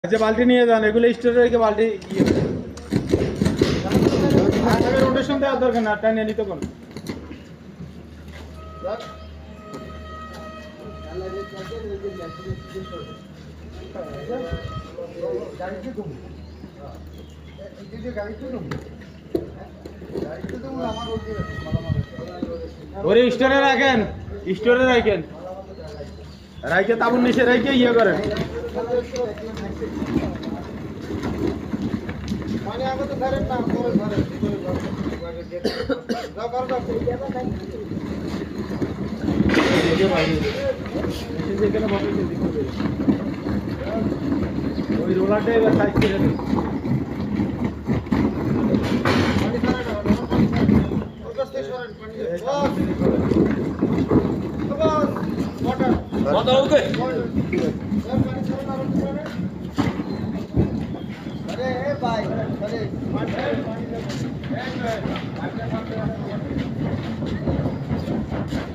আচ্ছা বালতি নিয়ে যান, এগুলো স্টোরে রেখে বালতি রোটেশন দেওয়ার দরকার না, টাইনে নিতে কোন ওরে স্টোরে রাখেন, স্টোরে রাখেন, রাইকে তাবুর নিচে রাইকে ইয়ে করেন। মানে আগে তো ধরেন না, পরে ধরেন ওই রোলারটা এবার সাইজ করে দেন। अरे भाई अरे